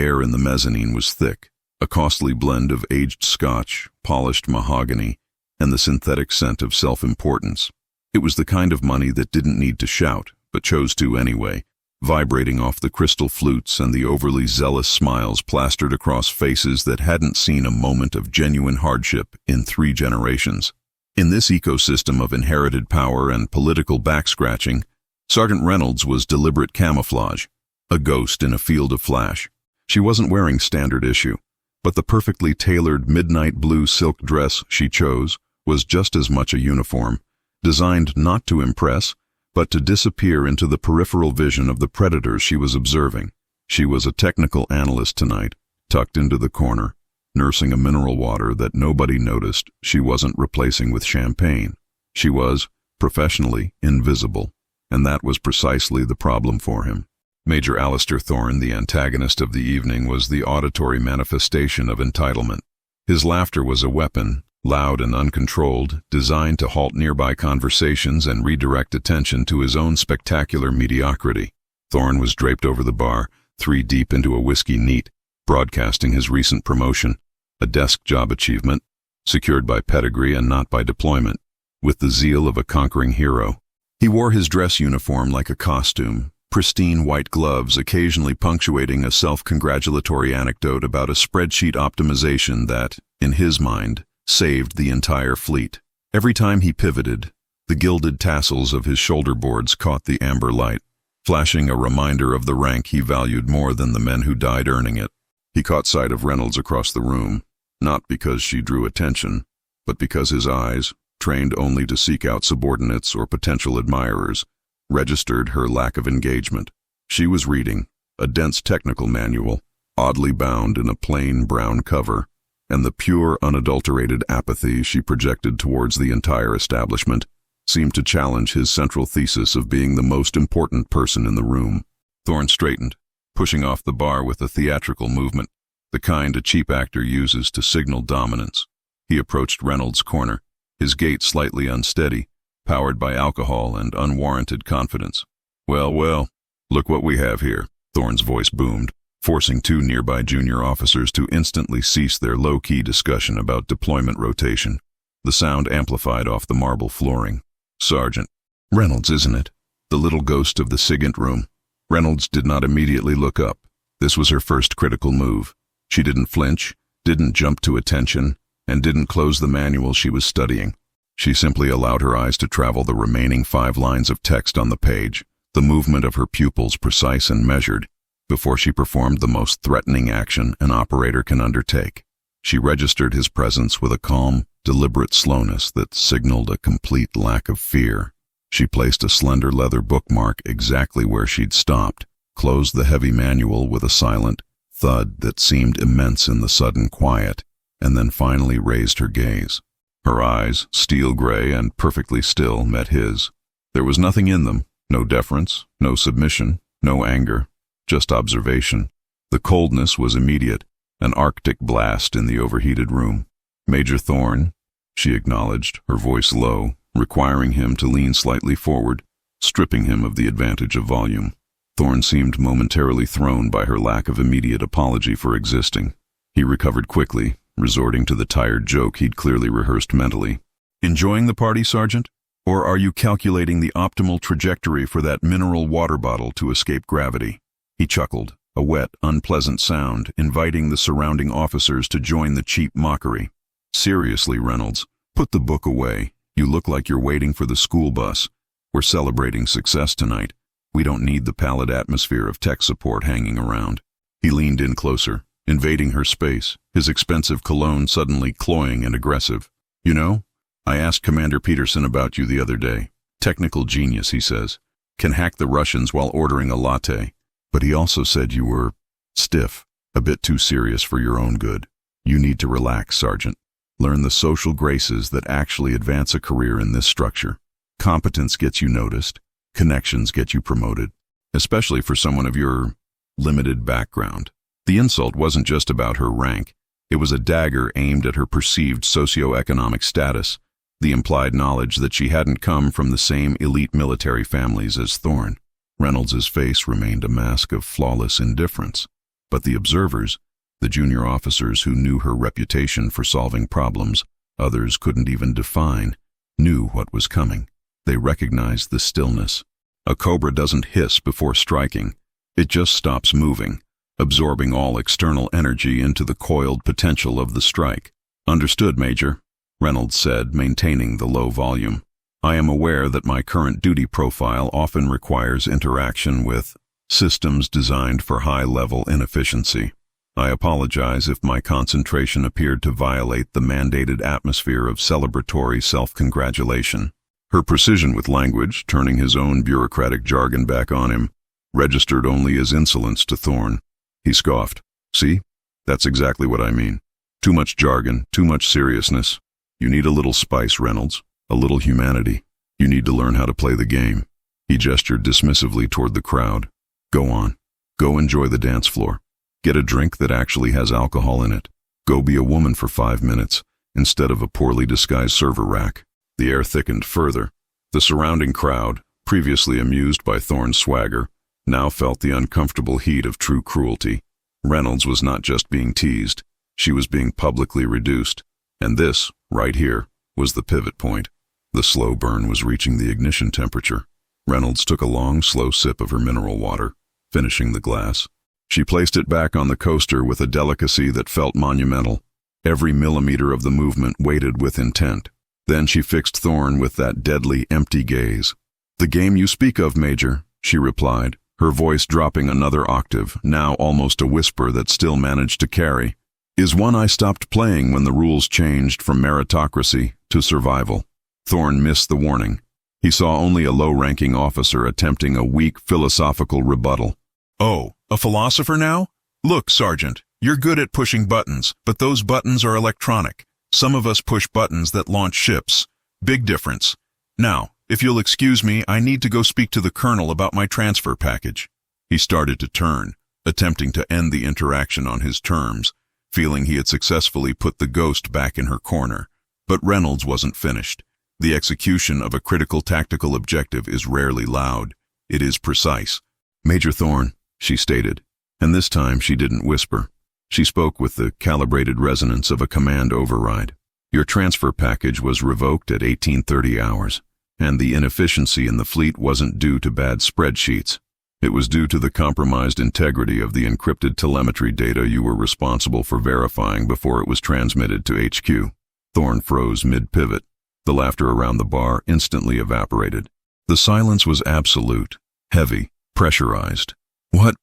air in the mezzanine was thick, a costly blend of aged scotch, polished mahogany, and the synthetic scent of self-importance. It was the kind of money that didn't need to shout, but chose to anyway, vibrating off the crystal flutes and the overly zealous smiles plastered across faces that hadn't seen a moment of genuine hardship in 3 generations. In this ecosystem of inherited power and political backscratching, Sergeant Reynolds was deliberate camouflage, a ghost in a field of flash. She wasn't wearing standard issue, but the perfectly tailored midnight blue silk dress she chose was just as much a uniform, designed not to impress, but to disappear into the peripheral vision of the predators she was observing. She was a technical analyst tonight, tucked into the corner, nursing a mineral water that nobody noticed she wasn't replacing with champagne. She was, professionally, invisible, and that was precisely the problem for him. Major Alistair Thorne, the antagonist of the evening, was the auditory manifestation of entitlement. His laughter was a weapon, loud and uncontrolled, designed to halt nearby conversations and redirect attention to his own spectacular mediocrity. Thorne was draped over the bar, 3 deep into a whiskey neat, broadcasting his recent promotion, a desk job achievement, secured by pedigree and not by deployment, with the zeal of a conquering hero. He wore his dress uniform like a costume, pristine white gloves occasionally punctuating a self-congratulatory anecdote about a spreadsheet optimization that, in his mind, saved the entire fleet. Every time he pivoted, the gilded tassels of his shoulder boards caught the amber light, flashing a reminder of the rank he valued more than the men who died earning it. He caught sight of Reynolds across the room, not because she drew attention, but because his eyes, trained only to seek out subordinates or potential admirers, registered her lack of engagement. She was reading a dense technical manual, oddly bound in a plain brown cover, and the pure, unadulterated apathy she projected towards the entire establishment seemed to challenge his central thesis of being the most important person in the room. Thorne straightened, pushing off the bar with a theatrical movement, the kind a cheap actor uses to signal dominance. He approached Reynolds' corner, his gait slightly unsteady, powered by alcohol and unwarranted confidence. Well, look what we have here," Thorne's voice boomed, forcing 2 nearby junior officers to instantly cease their low-key discussion about deployment rotation. The sound amplified off the marble flooring. "Sergeant." "Reynolds, isn't it?" The little ghost of the SIGINT room. Reynolds did not immediately look up. This was her first critical move. She didn't flinch, didn't jump to attention, and didn't close the manual she was studying. She simply allowed her eyes to travel the remaining 5 lines of text on the page, the movement of her pupils precise and measured, before she performed the most threatening action an operator can undertake. She registered his presence with a calm, deliberate slowness that signaled a complete lack of fear. She placed a slender leather bookmark exactly where she'd stopped, closed the heavy manual with a silent thud that seemed immense in the sudden quiet, and then finally raised her gaze. Her eyes, steel gray and perfectly still, met his. There was nothing in them, no deference, no submission, no anger, just observation. The coldness was immediate, an Arctic blast in the overheated room. "Major Thorne," she acknowledged, her voice low, requiring him to lean slightly forward, stripping him of the advantage of volume. Thorne seemed momentarily thrown by her lack of immediate apology for existing. He recovered quickly, resorting to the tired joke he'd clearly rehearsed mentally. "Enjoying the party, Sergeant? Or are you calculating the optimal trajectory for that mineral water bottle to escape gravity?" He chuckled, a wet, unpleasant sound, inviting the surrounding officers to join the cheap mockery. "Seriously, Reynolds, put the book away. You look like you're waiting for the school bus. We're celebrating success tonight. We don't need the pallid atmosphere of tech support hanging around." He leaned in closer, invading her space, his expensive cologne suddenly cloying and aggressive. "You know, I asked Commander Peterson about you the other day. Technical genius, he says. Can hack the Russians while ordering a latte. But he also said you were stiff, a bit too serious for your own good. You need to relax, Sergeant. Learn the social graces that actually advance a career in this structure. Competence gets you noticed. Connections get you promoted, especially for someone of your limited background." The insult wasn't just about her rank. It was a dagger aimed at her perceived socioeconomic status, the implied knowledge that she hadn't come from the same elite military families as Thorne. Reynolds's face remained a mask of flawless indifference. But the observers, the junior officers who knew her reputation for solving problems others couldn't even define, knew what was coming. They recognized the stillness. A cobra doesn't hiss before striking. It just stops moving, absorbing all external energy into the coiled potential of the strike. "Understood, Major," Reynolds said, maintaining the low volume. "I am aware that my current duty profile often requires interaction with systems designed for high-level inefficiency. I apologize if my concentration appeared to violate the mandated atmosphere of celebratory self-congratulation." Her precision with language, turning his own bureaucratic jargon back on him, registered only as insolence to Thorne. He scoffed. "See? That's exactly what I mean. Too much jargon, too much seriousness. You need a little spice, Reynolds, a little humanity. You need to learn how to play the game." He gestured dismissively toward the crowd. "Go on. Go enjoy the dance floor. Get a drink that actually has alcohol in it. Go be a woman for 5 minutes, instead of a poorly disguised server rack." The air thickened further. The surrounding crowd, previously amused by Thorne's swagger, now felt the uncomfortable heat of true cruelty. Reynolds was not just being teased, she was being publicly reduced. And this, right here, was the pivot point. The slow burn was reaching the ignition temperature. Reynolds took a long, slow sip of her mineral water, finishing the glass. She placed it back on the coaster with a delicacy that felt monumental. Every millimeter of the movement weighted with intent. Then she fixed Thorne with that deadly, empty gaze. "The game you speak of, Major," she replied, her voice dropping another octave, now almost a whisper that still managed to carry, "is one I stopped playing when the rules changed from meritocracy to survival." Thorne missed the warning. He saw only a low-ranking officer attempting a weak philosophical rebuttal. "Oh, a philosopher now? Look, Sergeant, you're good at pushing buttons, but those buttons are electronic. Some of us push buttons that launch ships. Big difference. Now, if you'll excuse me, I need to go speak to the colonel about my transfer package." He started to turn, attempting to end the interaction on his terms, feeling he had successfully put the ghost back in her corner. But Reynolds wasn't finished. The execution of a critical tactical objective is rarely loud. It is precise. "Major Thorne," she stated, and this time she didn't whisper. She spoke with the calibrated resonance of a command override. "Your transfer package was revoked at 1830 hours, and the inefficiency in the fleet wasn't due to bad spreadsheets. It was due to the compromised integrity of the encrypted telemetry data you were responsible for verifying before it was transmitted to HQ." Thorne froze mid-pivot. The laughter around the bar instantly evaporated. The silence was absolute, heavy, pressurized. What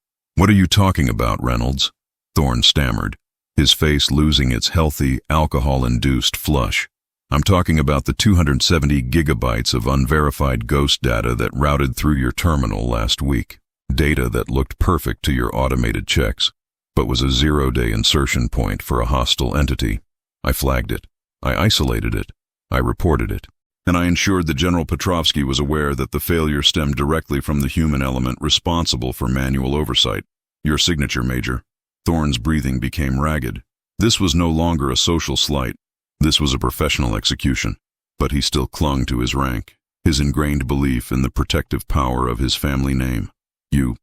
are you talking about, Reynolds?" Thorne stammered, his face losing its healthy, alcohol-induced flush. "I'm talking about the 270 gigabytes of unverified ghost data that routed through your terminal last week. Data that looked perfect to your automated checks, but was a zero-day insertion point for a hostile entity. I flagged it. I isolated it. I reported it. And I ensured that General Petrovsky was aware that the failure stemmed directly from the human element responsible for manual oversight. Your signature, Major." Thorne's breathing became ragged. This was no longer a social slight. This was a professional execution. But he still clung to his rank, his ingrained belief in the protective power of his family name. You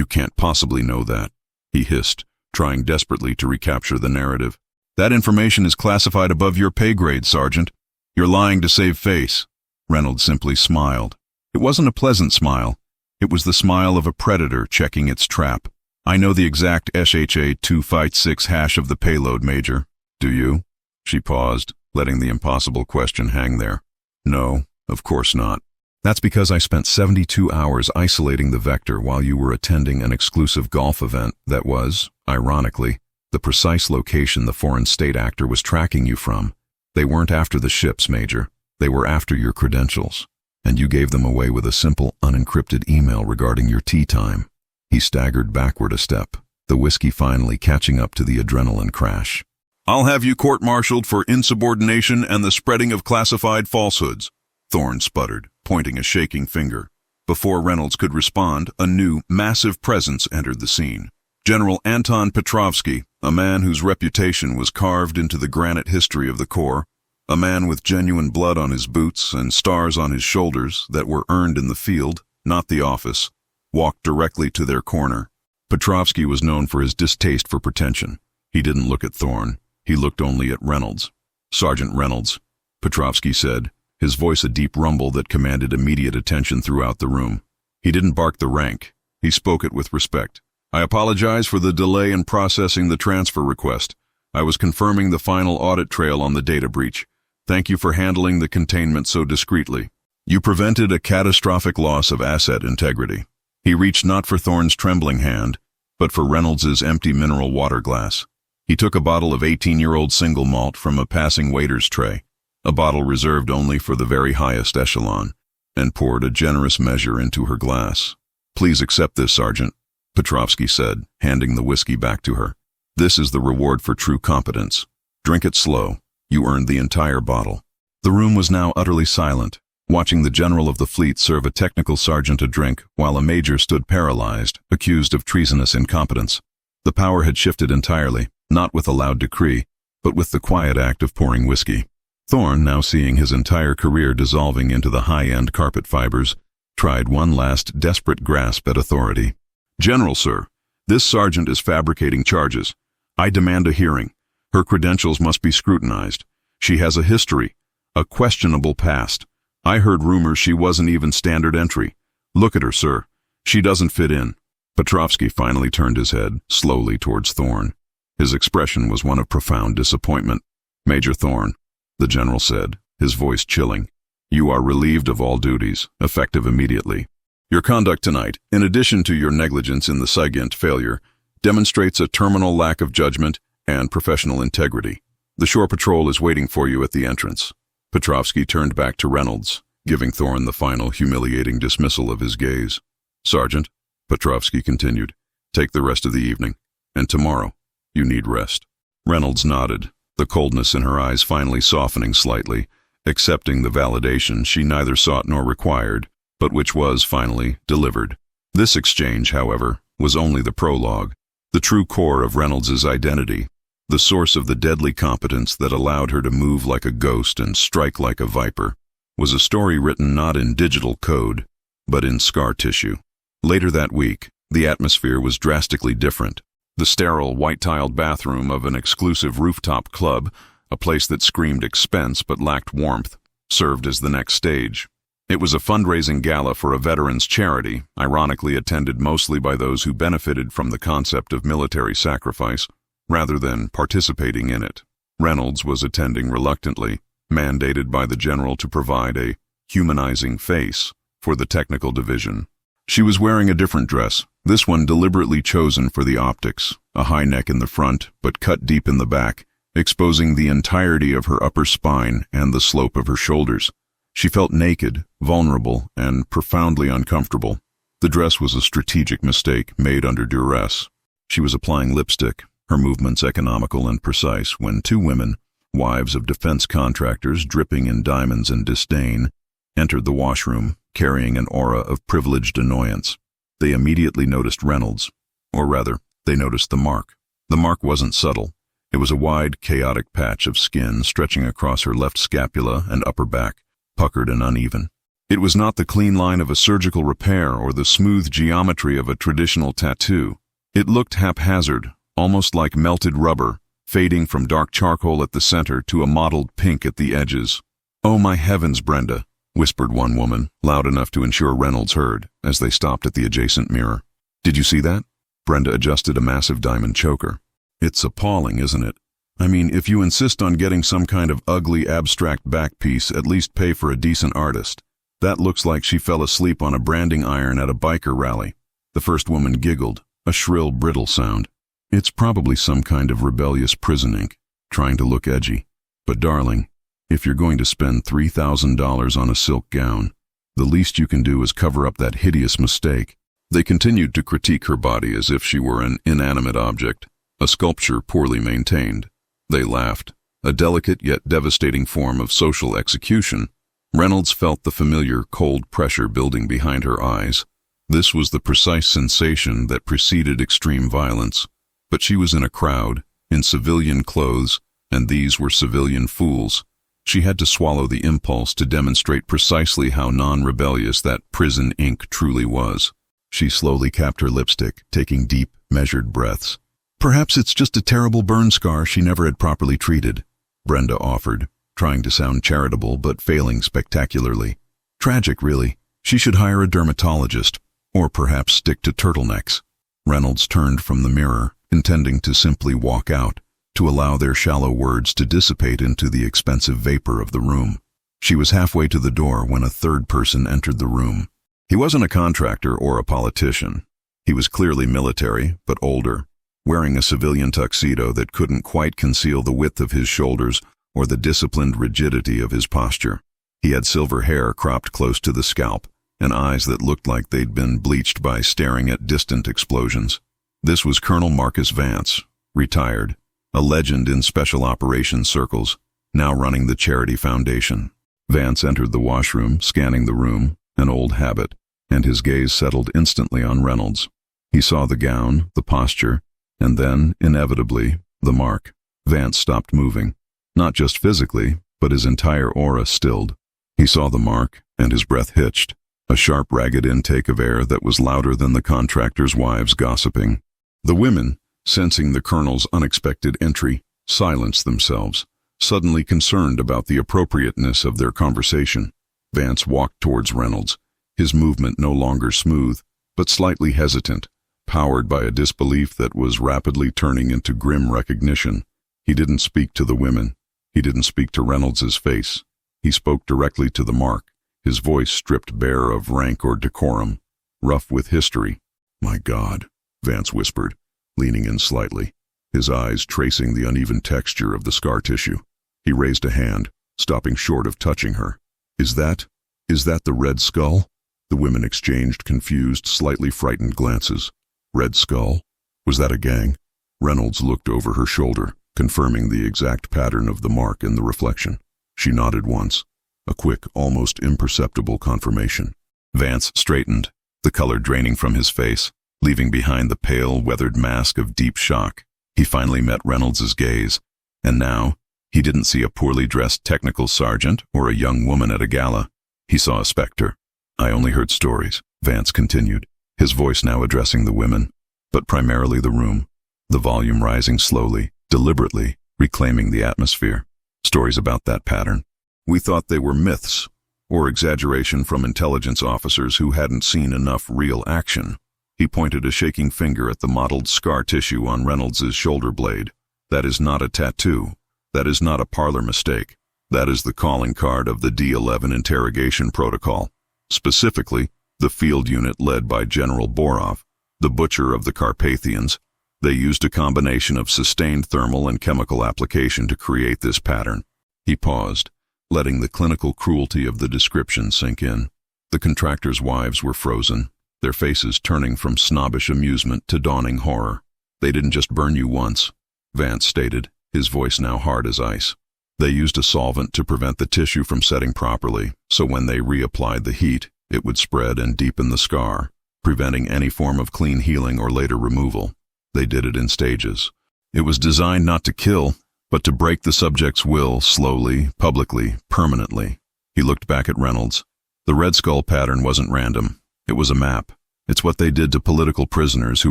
can't possibly know that," he hissed, trying desperately to recapture the narrative. "That information is classified above your pay grade, Sergeant. You're lying to save face." Reynolds simply smiled. It wasn't a pleasant smile. It was the smile of a predator checking its trap. "I know the exact SHA-256 hash of the payload, Major. Do you?" She paused, letting the impossible question hang there. "No, of course not. That's because I spent 72 hours isolating the vector while you were attending an exclusive golf event that was, ironically, the precise location the foreign state actor was tracking you from. They weren't after the ships, Major. They were after your credentials. And you gave them away with a simple, unencrypted email regarding your tea time." He staggered backward a step, the whiskey finally catching up to the adrenaline crash. "I'll have you court-martialed for insubordination and the spreading of classified falsehoods," Thorne sputtered, pointing a shaking finger. Before Reynolds could respond, a new, massive presence entered the scene. General Anton Petrovsky, a man whose reputation was carved into the granite history of the Corps, a man with genuine blood on his boots and stars on his shoulders that were earned in the field, not the office, walked directly to their corner. Petrovsky was known for his distaste for pretension. He didn't look at Thorne. He looked only at Reynolds. "Sergeant Reynolds," Petrovsky said, his voice a deep rumble that commanded immediate attention throughout the room. He didn't bark the rank. He spoke it with respect. "I apologize for the delay in processing the transfer request. I was confirming the final audit trail on the data breach. Thank you for handling the containment so discreetly. You prevented a catastrophic loss of asset integrity." He reached not for Thorne's trembling hand, but for Reynolds's empty mineral water glass. He took a bottle of 18-year-old single malt from a passing waiter's tray, a bottle reserved only for the very highest echelon, and poured a generous measure into her glass. "Please accept this, Sergeant," Petrovsky said, handing the whiskey back to her. "This is the reward for true competence. Drink it slow. You earned the entire bottle." The room was now utterly silent, watching the general of the fleet serve a technical sergeant a drink while a major stood paralyzed, accused of treasonous incompetence. The power had shifted entirely, not with a loud decree, but with the quiet act of pouring whiskey. Thorne, now seeing his entire career dissolving into the high-end carpet fibers, tried one last desperate grasp at authority. "General, sir, this sergeant is fabricating charges. I demand a hearing. Her credentials must be scrutinized. She has a history, a questionable past. I heard rumors she wasn't even standard entry. Look at her, sir. She doesn't fit in." Petrovsky finally turned his head, slowly towards Thorne. His expression was one of profound disappointment. "Major Thorne," the general said, his voice chilling, "you are relieved of all duties, effective immediately. Your conduct tonight, in addition to your negligence in the SIGINT failure, demonstrates a terminal lack of judgment and professional integrity. The shore patrol is waiting for you at the entrance." Petrovsky turned back to Reynolds, giving Thorne the final humiliating dismissal of his gaze. "Sergeant," Petrovsky continued, "take the rest of the evening, and tomorrow you need rest." Reynolds nodded, the coldness in her eyes finally softening slightly, accepting the validation she neither sought nor required, but which was, finally, delivered. This exchange, however, was only the prologue, the true core of Reynolds's identity, the source of the deadly competence that allowed her to move like a ghost and strike like a viper, was a story written not in digital code, but in scar tissue. Later that week, the atmosphere was drastically different. The sterile, white-tiled bathroom of an exclusive rooftop club, a place that screamed expense but lacked warmth, served as the next stage. It was a fundraising gala for a veterans' charity, ironically attended mostly by those who benefited from the concept of military sacrifice, rather than participating in it. Reynolds was attending reluctantly, mandated by the general to provide a humanizing face for the technical division. She was wearing a different dress, this one deliberately chosen for the optics, a high neck in the front, but cut deep in the back, exposing the entirety of her upper spine and the slope of her shoulders. She felt naked, vulnerable, and profoundly uncomfortable. The dress was a strategic mistake made under duress. She was applying lipstick, her movements economical and precise, when two women, wives of defense contractors dripping in diamonds and disdain, entered the washroom, carrying an aura of privileged annoyance. They immediately noticed Reynolds, or rather, they noticed the mark. The mark wasn't subtle. It was a wide, chaotic patch of skin stretching across her left scapula and upper back, puckered and uneven. It was not the clean line of a surgical repair or the smooth geometry of a traditional tattoo. It looked haphazard, almost like melted rubber, fading from dark charcoal at the center to a mottled pink at the edges. "Oh my heavens, Brenda," whispered one woman, loud enough to ensure Reynolds heard, as they stopped at the adjacent mirror. "Did you see that?" Brenda adjusted a massive diamond choker. "It's appalling, isn't it? I mean, if you insist on getting some kind of ugly, abstract back piece, at least pay for a decent artist. That looks like she fell asleep on a branding iron at a biker rally." The first woman giggled, a shrill, brittle sound. "It's probably some kind of rebellious prison ink, trying to look edgy. But darling, if you're going to spend $3,000 on a silk gown, the least you can do is cover up that hideous mistake." They continued to critique her body as if she were an inanimate object, a sculpture poorly maintained. They laughed, a delicate yet devastating form of social execution. Reynolds felt the familiar cold pressure building behind her eyes. This was the precise sensation that preceded extreme violence. But she was in a crowd, in civilian clothes, and these were civilian fools. She had to swallow the impulse to demonstrate precisely how non-rebellious that prison ink truly was. She slowly capped her lipstick, taking deep, measured breaths. Perhaps it's just a terrible burn scar she never had properly treated, Brenda offered, trying to sound charitable but failing spectacularly. Tragic, really. She should hire a dermatologist, or perhaps stick to turtlenecks. Reynolds turned from the mirror, intending to simply walk out, to allow their shallow words to dissipate into the expensive vapor of the room. She was halfway to the door when a third person entered the room. He wasn't a contractor or a politician. He was clearly military, but older, wearing a civilian tuxedo that couldn't quite conceal the width of his shoulders or the disciplined rigidity of his posture. He had silver hair cropped close to the scalp, and eyes that looked like they'd been bleached by staring at distant explosions. This was Colonel Marcus Vance, retired, a legend in special operations circles, now running the Charity Foundation. Vance entered the washroom, scanning the room, an old habit, and his gaze settled instantly on Reynolds. He saw the gown, the posture, and then, inevitably, the mark. Vance stopped moving, not just physically, but his entire aura stilled. He saw the mark, and his breath hitched, a sharp, ragged intake of air that was louder than the contractors' wives gossiping. The women, sensing the colonel's unexpected entry, silenced themselves, suddenly concerned about the appropriateness of their conversation. Vance walked towards Reynolds, his movement no longer smooth, but slightly hesitant, powered by a disbelief that was rapidly turning into grim recognition. He didn't speak to the women. He didn't speak to Reynolds's face. He spoke directly to the mark, his voice stripped bare of rank or decorum, rough with history. "My God," Vance whispered, leaning in slightly, his eyes tracing the uneven texture of the scar tissue. He raised a hand, stopping short of touching her. Is that the Red Skull?" The women exchanged confused, slightly frightened glances. Red Skull? Was that a gang? Reynolds looked over her shoulder, confirming the exact pattern of the mark in the reflection. She nodded once, a quick, almost imperceptible confirmation. Vance straightened, the color draining from his face, leaving behind the pale, weathered mask of deep shock. He finally met Reynolds's gaze, and now, he didn't see a poorly dressed technical sergeant or a young woman at a gala. He saw a specter. "I only heard stories," Vance continued, his voice now addressing the women, but primarily the room, the volume rising slowly, deliberately, reclaiming the atmosphere. "Stories about that pattern. We thought they were myths, or exaggeration from intelligence officers who hadn't seen enough real action." He pointed a shaking finger at the mottled scar tissue on Reynolds's shoulder blade. "That is not a tattoo. That is not a parlor mistake. That is the calling card of the D11 interrogation protocol. Specifically, the field unit led by General Borov, the butcher of the Carpathians. They used a combination of sustained thermal and chemical application to create this pattern." He paused, letting the clinical cruelty of the description sink in. The contractors' wives were frozen, their faces turning from snobbish amusement to dawning horror. "They didn't just burn you once," Vance stated, his voice now hard as ice. "They used a solvent to prevent the tissue from setting properly, so when they reapplied the heat, it would spread and deepen the scar, preventing any form of clean healing or later removal. They did it in stages. It was designed not to kill, but to break the subject's will slowly, publicly, permanently." He looked back at Reynolds. "The Red Skull pattern wasn't random. It was a map. It's what they did to political prisoners who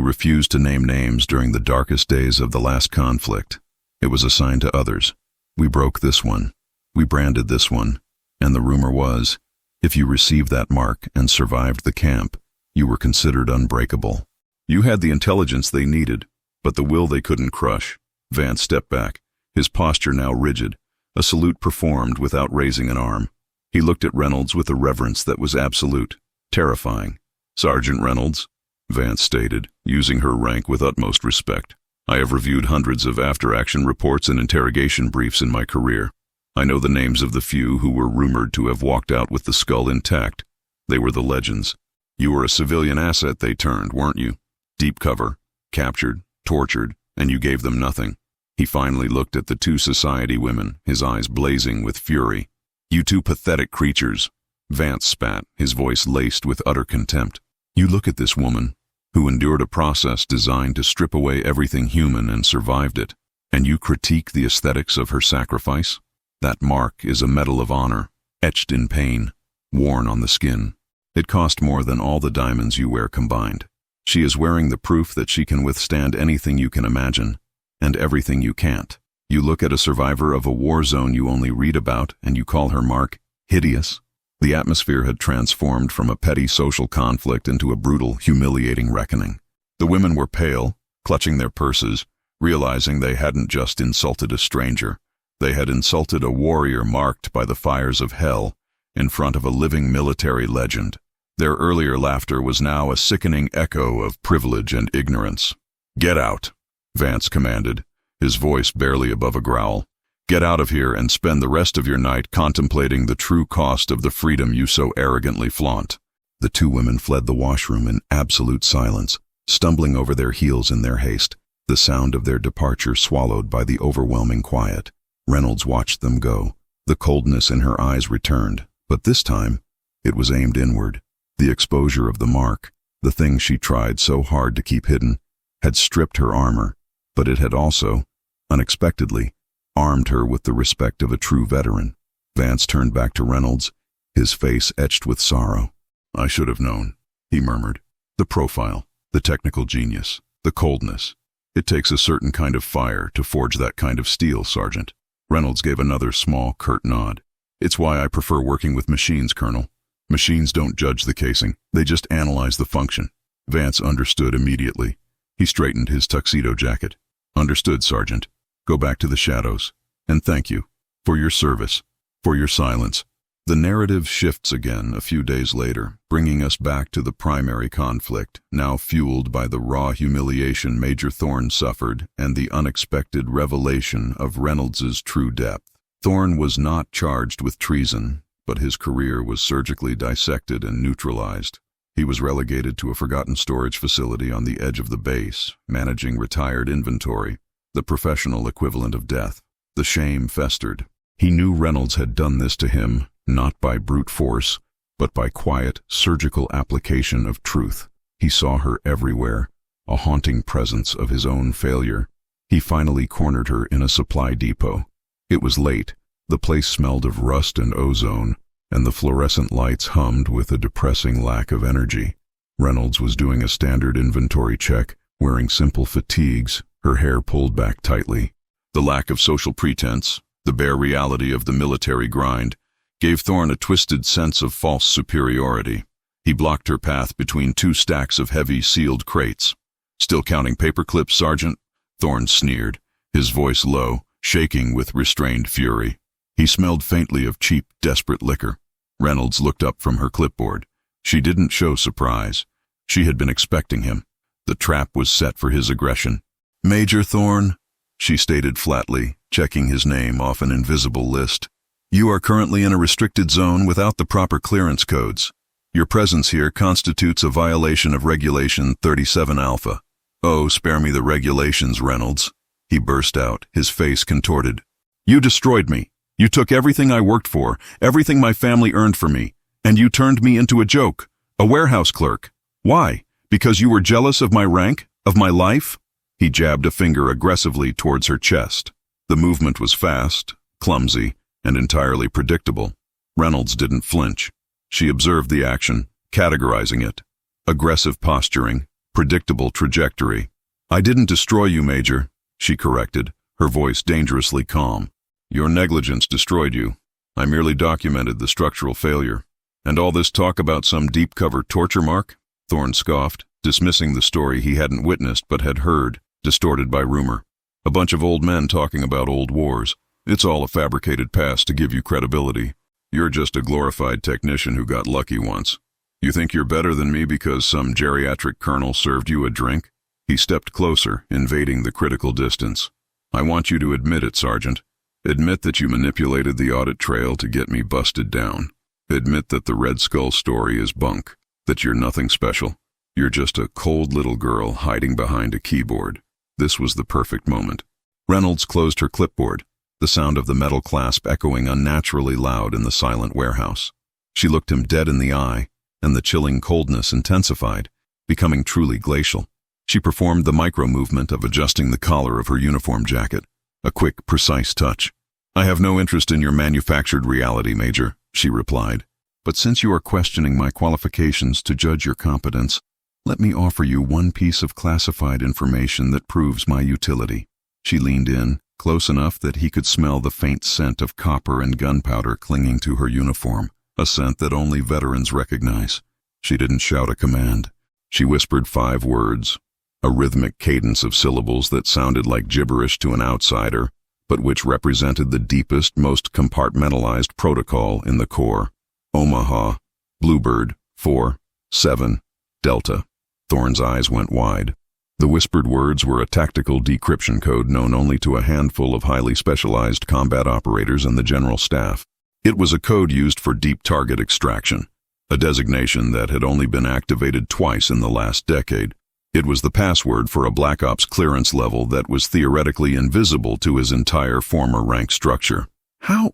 refused to name names during the darkest days of the last conflict. It was assigned to others. We broke this one. We branded this one. And the rumor was, if you received that mark and survived the camp, you were considered unbreakable. You had the intelligence they needed, but the will they couldn't crush." Vance stepped back, his posture now rigid, a salute performed without raising an arm. He looked at Reynolds with a reverence that was absolute, terrifying. "Sergeant Reynolds," Vance stated, using her rank with utmost respect, "I have reviewed hundreds of after-action reports and interrogation briefs in my career. I know the names of the few who were rumored to have walked out with the skull intact. They were the legends. You were a civilian asset they turned, weren't you? Deep cover, captured, tortured, and you gave them nothing." He finally looked at the two society women, his eyes blazing with fury. "You two pathetic creatures," Vance spat, his voice laced with utter contempt. "You look at this woman, who endured a process designed to strip away everything human and survived it, and you critique the aesthetics of her sacrifice? That mark is a medal of honor, etched in pain, worn on the skin. It cost more than all the diamonds you wear combined. She is wearing the proof that she can withstand anything you can imagine, and everything you can't. You look at a survivor of a war zone you only read about, and you call her, Mark, hideous. The atmosphere had transformed from a petty social conflict into a brutal, humiliating reckoning. The women were pale, clutching their purses, realizing they hadn't just insulted a stranger. They had insulted a warrior marked by the fires of hell in front of a living military legend. Their earlier laughter was now a sickening echo of privilege and ignorance. "Get out," Vance commanded, his voice barely above a growl. "Get out of here and spend the rest of your night contemplating the true cost of the freedom you so arrogantly flaunt." The two women fled the washroom in absolute silence, stumbling over their heels in their haste, the sound of their departure swallowed by the overwhelming quiet. Reynolds watched them go. The coldness in her eyes returned, but this time it was aimed inward. The exposure of the mark, the thing she tried so hard to keep hidden, had stripped her armor, but it had also, unexpectedly, armed her with the respect of a true veteran. Vance turned back to Reynolds, his face etched with sorrow. "I should have known," he murmured. "The profile, the technical genius, the coldness. It takes a certain kind of fire to forge that kind of steel, Sergeant." Reynolds gave another small, curt nod. "It's why I prefer working with machines, Colonel. Machines don't judge the casing, they just analyze the function." Vance understood immediately. He straightened his tuxedo jacket. "Understood, Sergeant. Go back to the shadows. And thank you. For your service. For your silence." The narrative shifts again a few days later, bringing us back to the primary conflict, now fueled by the raw humiliation Major Thorne suffered and the unexpected revelation of Reynolds's true depth. Thorne was not charged with treason, but his career was surgically dissected and neutralized. He was relegated to a forgotten storage facility on the edge of the base, managing retired inventory, the professional equivalent of death. The shame festered. He knew Reynolds had done this to him, not by brute force, but by quiet, surgical application of truth. He saw her everywhere, a haunting presence of his own failure. He finally cornered her in a supply depot. It was late. The place smelled of rust and ozone, and the fluorescent lights hummed with a depressing lack of energy. Reynolds was doing a standard inventory check, wearing simple fatigues, her hair pulled back tightly. The lack of social pretense, the bare reality of the military grind, gave Thorne a twisted sense of false superiority. He blocked her path between two stacks of heavy, sealed crates. "Still counting paper clips, Sergeant?" Thorne sneered, his voice low, shaking with restrained fury. He smelled faintly of cheap, desperate liquor. Reynolds looked up from her clipboard. She didn't show surprise. She had been expecting him. The trap was set for his aggression. "Major Thorne," she stated flatly, checking his name off an invisible list. "You are currently in a restricted zone without the proper clearance codes. Your presence here constitutes a violation of Regulation 37 Alpha. "Oh, spare me the regulations, Reynolds," he burst out, his face contorted. "You destroyed me. You took everything I worked for, everything my family earned for me, and you turned me into a joke, a warehouse clerk. Why? Because you were jealous of my rank, of my life?" He jabbed a finger aggressively towards her chest. The movement was fast, clumsy, and entirely predictable. Reynolds didn't flinch. She observed the action, categorizing it. Aggressive posturing, predictable trajectory. "I didn't destroy you, Major," she corrected, her voice dangerously calm. "Your negligence destroyed you. I merely documented the structural failure. And all this talk about some deep-cover torture mark?" Thorne scoffed, dismissing the story he hadn't witnessed but had heard, distorted by rumor. "A bunch of old men talking about old wars. It's all a fabricated past to give you credibility. You're just a glorified technician who got lucky once. You think you're better than me because some geriatric colonel served you a drink?" He stepped closer, invading the critical distance. "I want you to admit it, Sergeant. Admit that you manipulated the audit trail to get me busted down. Admit that the Red Skull story is bunk, that you're nothing special. You're just a cold little girl hiding behind a keyboard." This was the perfect moment. Reynolds closed her clipboard, the sound of the metal clasp echoing unnaturally loud in the silent warehouse. She looked him dead in the eye, and the chilling coldness intensified, becoming truly glacial. She performed the micro-movement of adjusting the collar of her uniform jacket, a quick, precise touch. "I have no interest in your manufactured reality, Major," she replied. "But since you are questioning my qualifications to judge your competence, Let me offer you one piece of classified information that proves my utility. She leaned in, close enough that he could smell the faint scent of copper and gunpowder clinging to her uniform, a scent that only veterans recognize. She didn't shout a command. She whispered 5 words, a rhythmic cadence of syllables that sounded like gibberish to an outsider, but which represented the deepest, most compartmentalized protocol in the Corps. Omaha, Bluebird, 4-7, Delta. Thorne's eyes went wide. The whispered words were a tactical decryption code known only to a handful of highly specialized combat operators and the general staff. It was a code used for deep target extraction, a designation that had only been activated twice in the last decade. It was the password for a Black Ops clearance level that was theoretically invisible to his entire former rank structure. How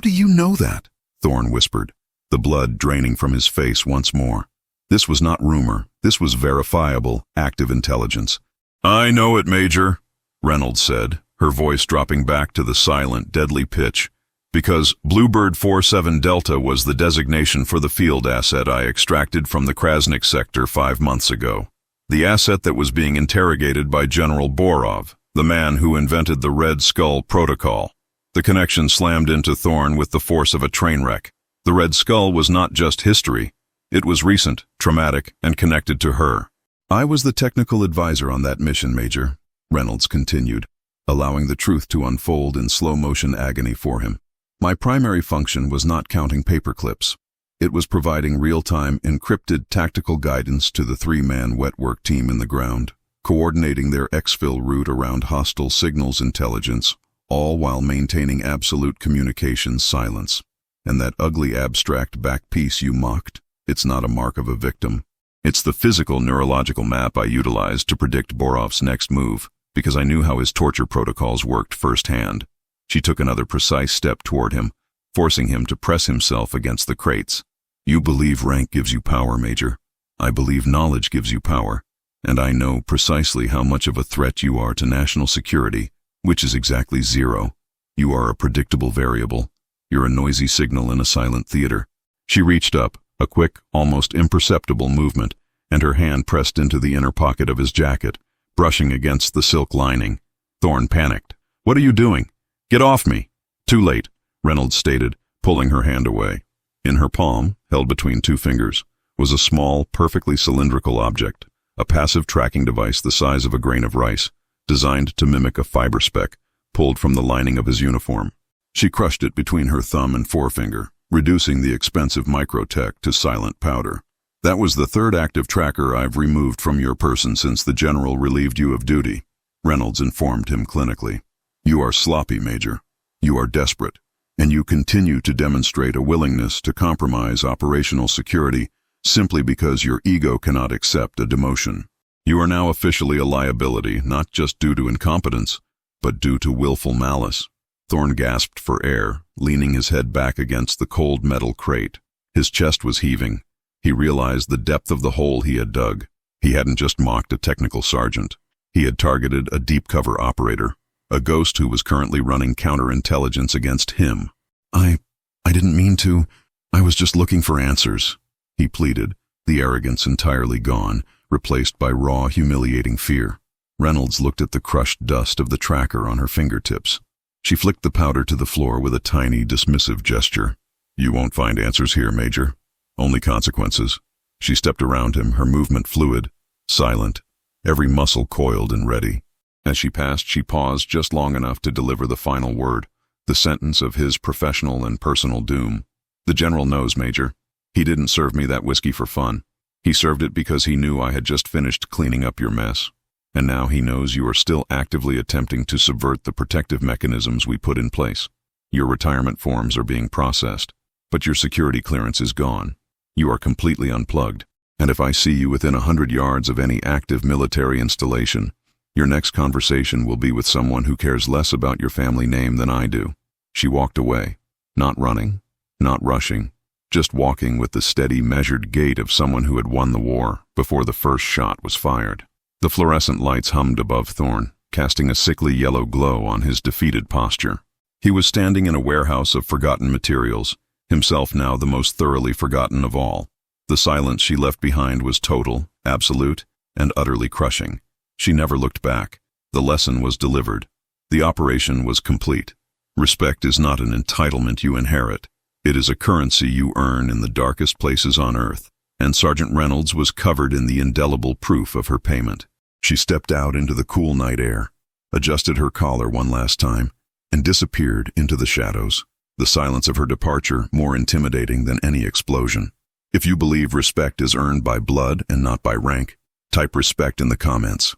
do you know that? Thorne whispered, the blood draining from his face once more. This was not rumor. This was verifiable, active intelligence. I know it, Major, Reynolds said, her voice dropping back to the silent, deadly pitch, because Bluebird 47 Delta was the designation for the field asset I extracted from the Krasnik sector 5 months ago. The asset that was being interrogated by General Borov, the man who invented the Red Skull Protocol. The connection slammed into Thorne with the force of a train wreck. The Red Skull was not just history. It was recent, traumatic, and connected to her. I was the technical advisor on that mission, Major, Reynolds continued, allowing the truth to unfold in slow-motion agony for him. My primary function was not counting paperclips. It was providing real-time, encrypted tactical guidance to the 3-man wet work team in the ground, coordinating their exfil route around hostile signals intelligence, all while maintaining absolute communications silence. And that ugly abstract back piece you mocked? It's not a mark of a victim. It's the physical neurological map I utilized to predict Borov's next move, because I knew how his torture protocols worked firsthand. She took another precise step toward him, forcing him to press himself against the crates. You believe rank gives you power, Major. I believe knowledge gives you power, and I know precisely how much of a threat you are to national security, which is exactly 0. You are a predictable variable. You're a noisy signal in a silent theater. She reached up, a quick, almost imperceptible movement, and her hand pressed into the inner pocket of his jacket, brushing against the silk lining. Thorne panicked. What are you doing? Get off me! Too late, Reynolds stated, pulling her hand away. In her palm, held between 2 fingers, was a small, perfectly cylindrical object, a passive tracking device the size of a grain of rice, designed to mimic a fiber speck, pulled from the lining of his uniform. She crushed it between her thumb and forefinger, reducing the expensive microtech to silent powder. That was the 3rd active tracker I've removed from your person since the general relieved you of duty, Reynolds informed him clinically. You are sloppy, Major. You are desperate, and you continue to demonstrate a willingness to compromise operational security simply because your ego cannot accept a demotion. You are now officially a liability, not just due to incompetence, but due to willful malice. Thorne gasped for air, leaning his head back against the cold metal crate. His chest was heaving. He realized the depth of the hole he had dug. He hadn't just mocked a technical sergeant. He had targeted a deep-cover operator, a ghost who was currently running counterintelligence against him. I didn't mean to. I was just looking for answers, he pleaded, the arrogance entirely gone, replaced by raw, humiliating fear. Reynolds looked at the crushed dust of the tracker on her fingertips. She flicked the powder to the floor with a tiny, dismissive gesture. You won't find answers here, Major. Only consequences. She stepped around him, her movement fluid, silent, every muscle coiled and ready. As she passed, she paused just long enough to deliver the final word, the sentence of his professional and personal doom. The general knows, Major. He didn't serve me that whiskey for fun. He served it because he knew I had just finished cleaning up your mess. And now he knows you are still actively attempting to subvert the protective mechanisms we put in place. Your retirement forms are being processed, but your security clearance is gone. You are completely unplugged, and if I see you within 100 yards of any active military installation, your next conversation will be with someone who cares less about your family name than I do. She walked away, not running, not rushing, just walking with the steady, measured gait of someone who had won the war before the first shot was fired. The fluorescent lights hummed above Thorne, casting a sickly yellow glow on his defeated posture. He was standing in a warehouse of forgotten materials, himself now the most thoroughly forgotten of all. The silence she left behind was total, absolute, and utterly crushing. She never looked back. The lesson was delivered. The operation was complete. Respect is not an entitlement you inherit. It is a currency you earn in the darkest places on earth. And Sergeant Reynolds was covered in the indelible proof of her payment. She stepped out into the cool night air, adjusted her collar one last time, and disappeared into the shadows, the silence of her departure more intimidating than any explosion. If you believe respect is earned by blood and not by rank, type respect in the comments.